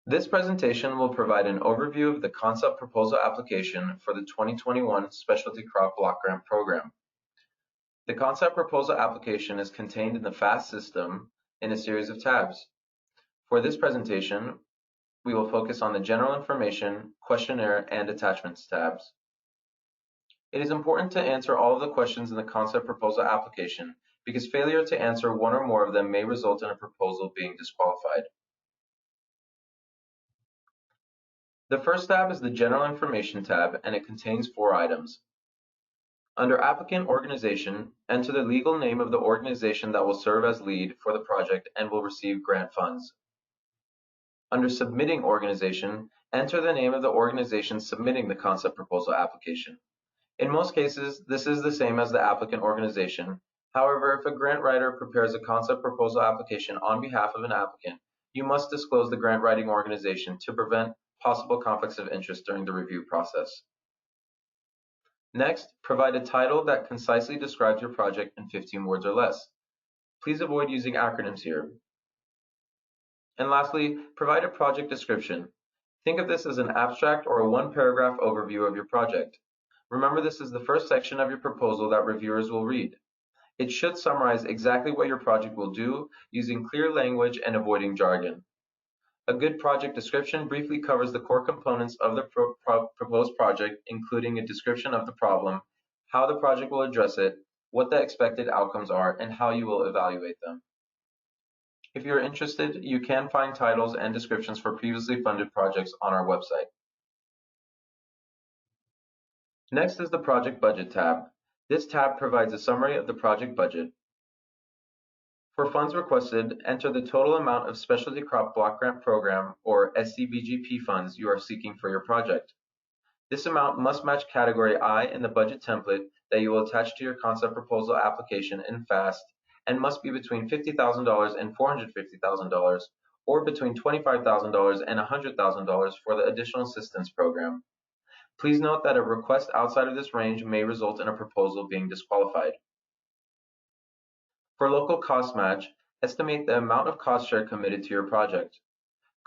This presentation will provide an overview of the concept proposal application for the 2021 Specialty Crop Block Grant Program. The concept proposal application is contained in the FAST system in a series of tabs. For this presentation, we will focus on the General Information, Questionnaire, and Attachments tabs. It is important to answer all of the questions in the concept proposal application because failure to answer one or more of them may result in a proposal being disqualified. The first tab is the General Information tab, and it contains 4 items. Under Applicant Organization, enter the legal name of the organization that will serve as lead for the project and will receive grant funds. Under Submitting Organization, enter the name of the organization submitting the concept proposal application. In most cases, this is the same as the applicant organization. However, if a grant writer prepares a concept proposal application on behalf of an applicant, you must disclose the grant writing organization to prevent possible conflicts of interest during the review process. Next, provide a title that concisely describes your project in 15 words or less. Please avoid using acronyms here. And lastly, provide a project description. Think of this as an abstract or a one-paragraph overview of your project. Remember, this is the first section of your proposal that reviewers will read. It should summarize exactly what your project will do, using clear language and avoiding jargon. A good project description briefly covers the core components of the proposed project, including a description of the problem, how the project will address it, what the expected outcomes are, and how you will evaluate them. If you're interested, you can find titles and descriptions for previously funded projects on our website. Next is the Project Budget tab. This tab provides a summary of the project budget. For funds requested, enter the total amount of Specialty Crop Block Grant Program, or SCBGP funds you are seeking for your project. This amount must match category I in the budget template that you will attach to your concept proposal application in FAST, and must be between $50,000 and $450,000, or between $25,000 and $100,000 for the Additional Assistance Program. Please note that a request outside of this range may result in a proposal being disqualified. For local cost match, estimate the amount of cost share committed to your project.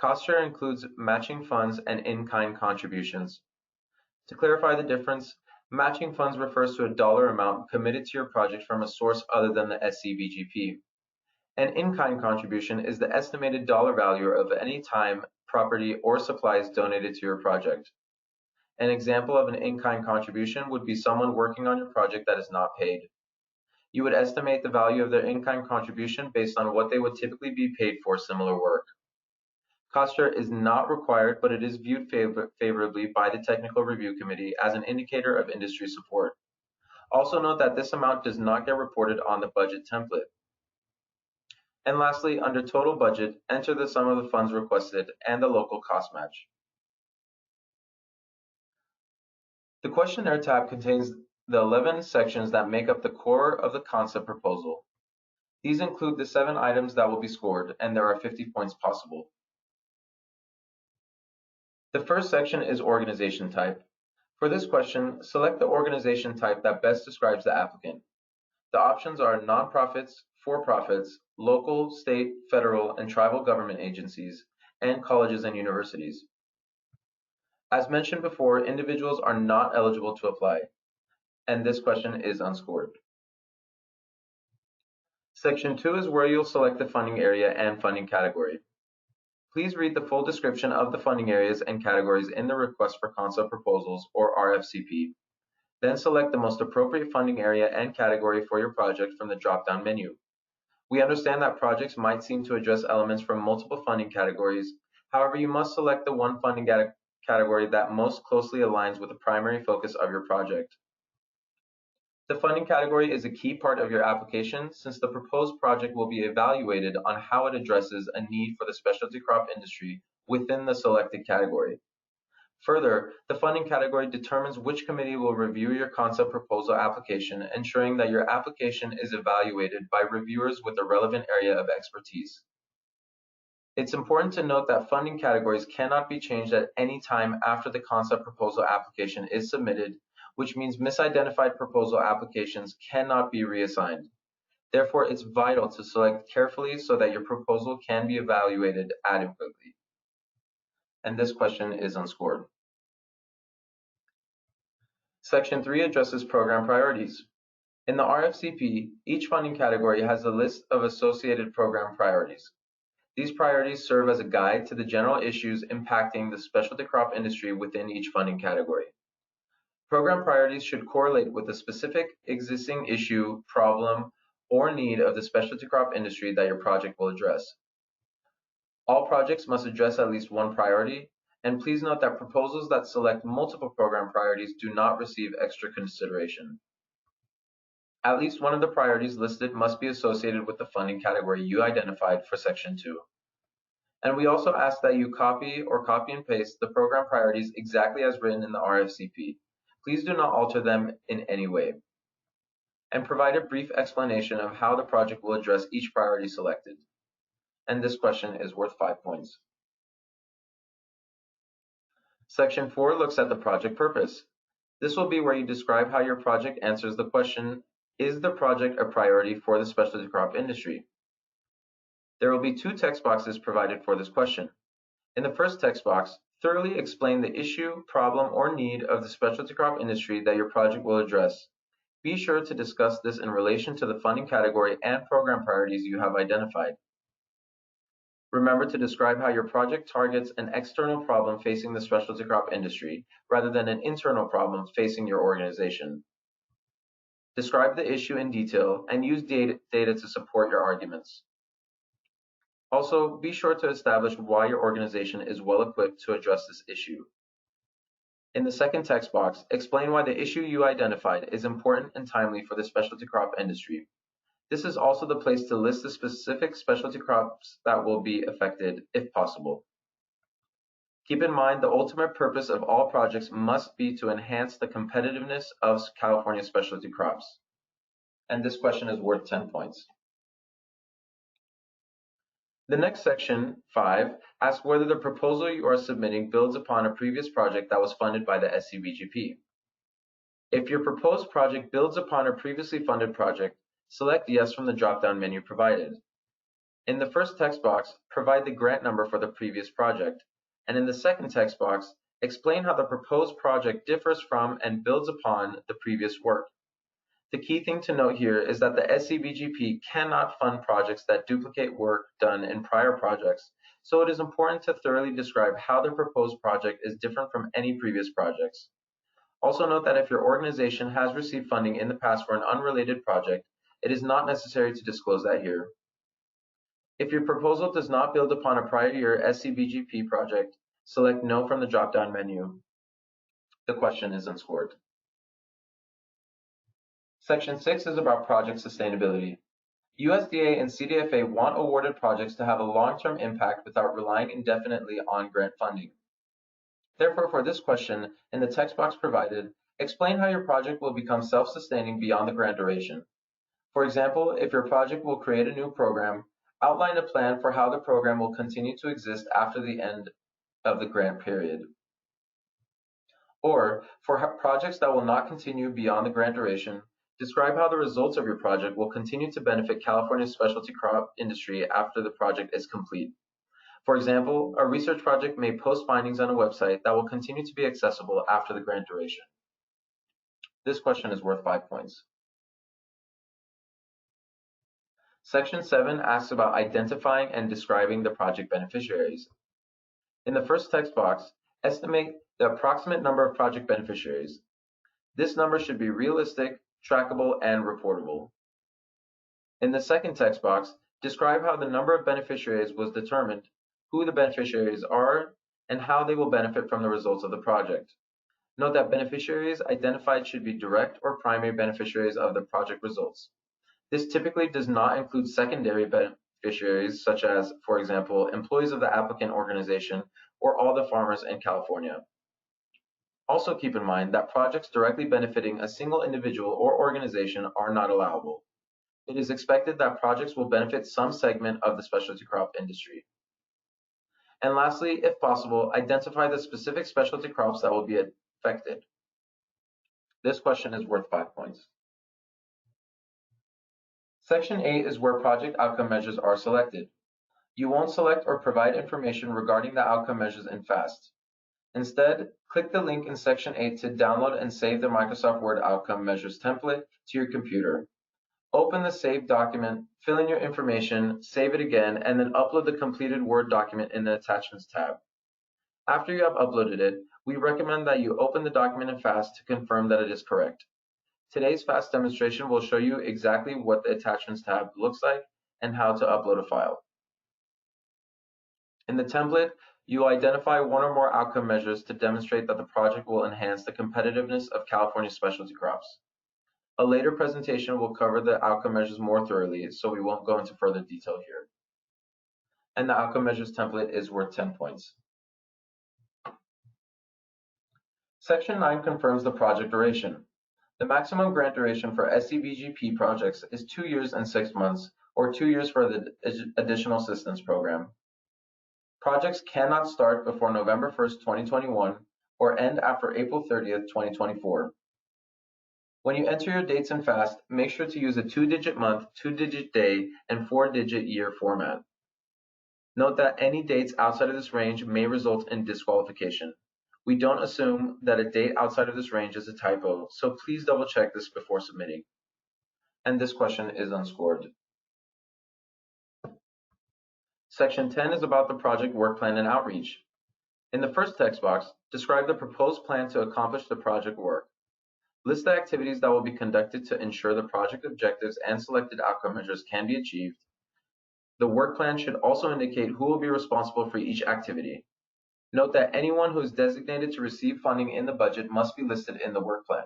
Cost share includes matching funds and in-kind contributions. To clarify the difference, matching funds refers to a dollar amount committed to your project from a source other than the SCBGP. An in-kind contribution is the estimated dollar value of any time, property, or supplies donated to your project. An example of an in-kind contribution would be someone working on your project that is not paid. You would estimate the value of their in-kind contribution based on what they would typically be paid for similar work. Cost share is not required, but it is viewed favorably by the Technical Review Committee as an indicator of industry support. Also note that this amount does not get reported on the budget template. And lastly, under Total Budget, enter the sum of the funds requested and the local cost match. The Questionnaire tab contains the 11 sections that make up the core of the concept proposal. These include the 7 items that will be scored, and there are 50 points possible. The first section is organization type. For this question, select the organization type that best describes the applicant. The options are nonprofits, for-profits, local, state, federal, and tribal government agencies, and colleges and universities. As mentioned before, individuals are not eligible to apply, and this question is unscored. Section 2 is where you'll select the funding area and funding category. Please read the full description of the funding areas and categories in the Request for Concept Proposals, or RFCP. Then select the most appropriate funding area and category for your project from the drop-down menu. We understand that projects might seem to address elements from multiple funding categories. However, you must select the one funding category that most closely aligns with the primary focus of your project. The funding category is a key part of your application since the proposed project will be evaluated on how it addresses a need for the specialty crop industry within the selected category. Further, the funding category determines which committee will review your concept proposal application, ensuring that your application is evaluated by reviewers with a relevant area of expertise. It's important to note that funding categories cannot be changed at any time after the concept proposal application is submitted, which means misidentified proposal applications cannot be reassigned. Therefore, it's vital to select carefully so that your proposal can be evaluated adequately. and this question is unscored. Section 3 addresses program priorities. In the RFCP, each funding category has a list of associated program priorities. These priorities serve as a guide to the general issues impacting the specialty crop industry within each funding category. Program priorities should correlate with the specific existing issue, problem, or need of the specialty crop industry that your project will address. All projects must address at least one priority, and please note that proposals that select multiple program priorities do not receive extra consideration. At least one of the priorities listed must be associated with the funding category you identified for Section 2. And we also ask that you copy and paste the program priorities exactly as written in the RFCP. Please do not alter them in any way. And provide a brief explanation of how the project will address each priority selected. And this question is worth 5 points. Section 4 looks at the project purpose. This will be where you describe how your project answers the question, is the project a priority for the specialty crop industry? There will be 2 text boxes provided for this question. In the first text box, thoroughly explain the issue, problem, or need of the specialty crop industry that your project will address. Be sure to discuss this in relation to the funding category and program priorities you have identified. Remember to describe how your project targets an external problem facing the specialty crop industry, rather than an internal problem facing your organization. Describe the issue in detail and use data to support your arguments. Also, be sure to establish why your organization is well equipped to address this issue. In the second text box, explain why the issue you identified is important and timely for the specialty crop industry. This is also the place to list the specific specialty crops that will be affected, if possible. Keep in mind the ultimate purpose of all projects must be to enhance the competitiveness of California specialty crops. And this question is worth 10 points. The next section, 5, asks whether the proposal you are submitting builds upon a previous project that was funded by the SCBGP. If your proposed project builds upon a previously funded project, select Yes from the drop-down menu provided. In the first text box, provide the grant number for the previous project, and in the second text box, explain how the proposed project differs from and builds upon the previous work. The key thing to note here is that the SCBGP cannot fund projects that duplicate work done in prior projects, so it is important to thoroughly describe how the proposed project is different from any previous projects. Also note that if your organization has received funding in the past for an unrelated project, it is not necessary to disclose that here. If your proposal does not build upon a prior year SCBGP project, select No from the drop-down menu. The question is unscored. Section 6 is about project sustainability. USDA and CDFA want awarded projects to have a long-term impact without relying indefinitely on grant funding. Therefore, for this question, in the text box provided, explain how your project will become self-sustaining beyond the grant duration. For example, if your project will create a new program, outline a plan for how the program will continue to exist after the end of the grant period. Or, for projects that will not continue beyond the grant duration, describe how the results of your project will continue to benefit California's specialty crop industry after the project is complete. For example, a research project may post findings on a website that will continue to be accessible after the grant duration. This question is worth 5 points. Section 7 asks about identifying and describing the project beneficiaries. In the first text box, estimate the approximate number of project beneficiaries. This number should be realistic, trackable, and reportable. In the second text box, describe how the number of beneficiaries was determined, who the beneficiaries are, and how they will benefit from the results of the project. Note that beneficiaries identified should be direct or primary beneficiaries of the project results. This typically does not include secondary beneficiaries, such as, for example, employees of the applicant organization or all the farmers in California. Also keep in mind that projects directly benefiting a single individual or organization are not allowable. It is expected that projects will benefit some segment of the specialty crop industry. And lastly, if possible, identify the specific specialty crops that will be affected. This question is worth 5 points. Section 8 is where project outcome measures are selected. You won't select or provide information regarding the outcome measures in FAST. Instead, click the link in Section 8 to download and save the Microsoft Word Outcome Measures template to your computer. Open the saved document, fill in your information, save it again, and then upload the completed Word document in the Attachments tab. After you have uploaded it, we recommend that you open the document in FAST to confirm that it is correct. Today's FAST demonstration will show you exactly what the Attachments tab looks like and how to upload a file. In the template, you will identify one or more outcome measures to demonstrate that the project will enhance the competitiveness of California specialty crops. A later presentation will cover the outcome measures more thoroughly, so we won't go into further detail here. And the outcome measures template is worth 10 points. Section 9 confirms the project duration. The maximum grant duration for SCBGP projects is 2 years and 6 months, or 2 years for the Additional Assistance Program. Projects cannot start before November 1st, 2021, or end after April 30th, 2024. When you enter your dates in FAST, make sure to use a 2-digit month, 2-digit day, and 4-digit year format. Note that any dates outside of this range may result in disqualification. We don't assume that a date outside of this range is a typo, so please double check this before submitting. And this question is unscored. Section 10 is about the project work plan and outreach. In the first text box, describe the proposed plan to accomplish the project work. List the activities that will be conducted to ensure the project objectives and selected outcome measures can be achieved. The work plan should also indicate who will be responsible for each activity. Note that anyone who is designated to receive funding in the budget must be listed in the work plan.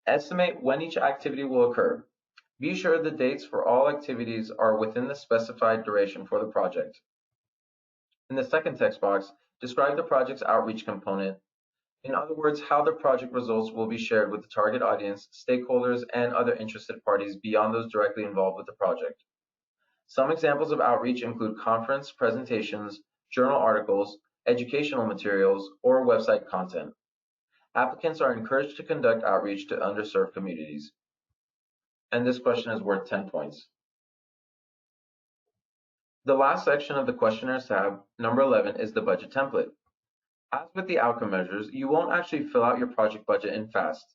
Estimate when each activity will occur. Be sure the dates for all activities are within the specified duration for the project. In the second text box, describe the project's outreach component. In other words, how the project results will be shared with the target audience, stakeholders, and other interested parties beyond those directly involved with the project. Some examples of outreach include conference presentations, journal articles, educational materials, or website content. Applicants are encouraged to conduct outreach to underserved communities. And this question is worth 10 points. The last section of the Questionnaire tab, number 11, is the budget template. As with the outcome measures, you won't actually fill out your project budget in FAST.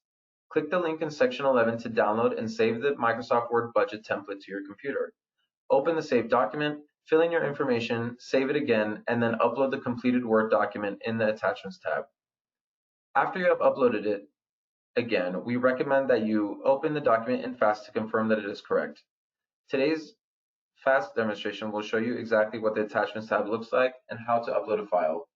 Click the link in section 11 to download and save the Microsoft Word budget template to your computer. Open the saved document, fill in your information, save it again, and then upload the completed Word document in the Attachments tab. After you have uploaded it, again, we recommend that you open the document in FAST to confirm that it is correct. Today's FAST demonstration will show you exactly what the Attachments tab looks like and how to upload a file.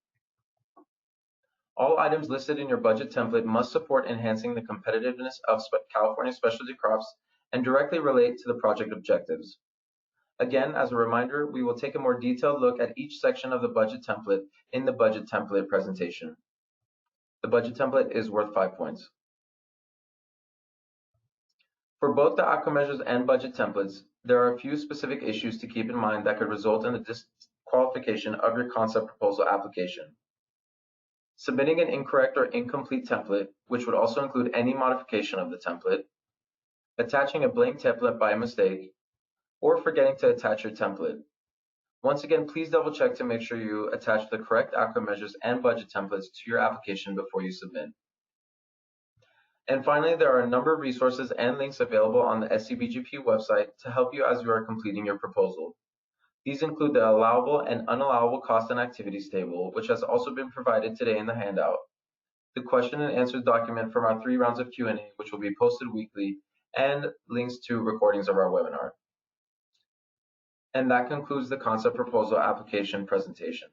All items listed in your budget template must support enhancing the competitiveness of California specialty crops and directly relate to the project objectives. Again, as a reminder, we will take a more detailed look at each section of the budget template in the budget template presentation. The budget template is worth 5 points. For both the outcome measures and budget templates, there are a few specific issues to keep in mind that could result in the disqualification of your concept proposal application. Submitting an incorrect or incomplete template, which would also include any modification of the template, attaching a blank template by mistake, or forgetting to attach your template. Once again, please double check to make sure you attach the correct outcome measures and budget templates to your application before you submit. And finally, there are a number of resources and links available on the SCBGP website to help you as you are completing your proposal. These include the allowable and unallowable cost and activities table, which has also been provided today in the handout, the question and answers document from our 3 rounds of Q&A, which will be posted weekly, and links to recordings of our webinar. And that concludes the concept proposal application presentation.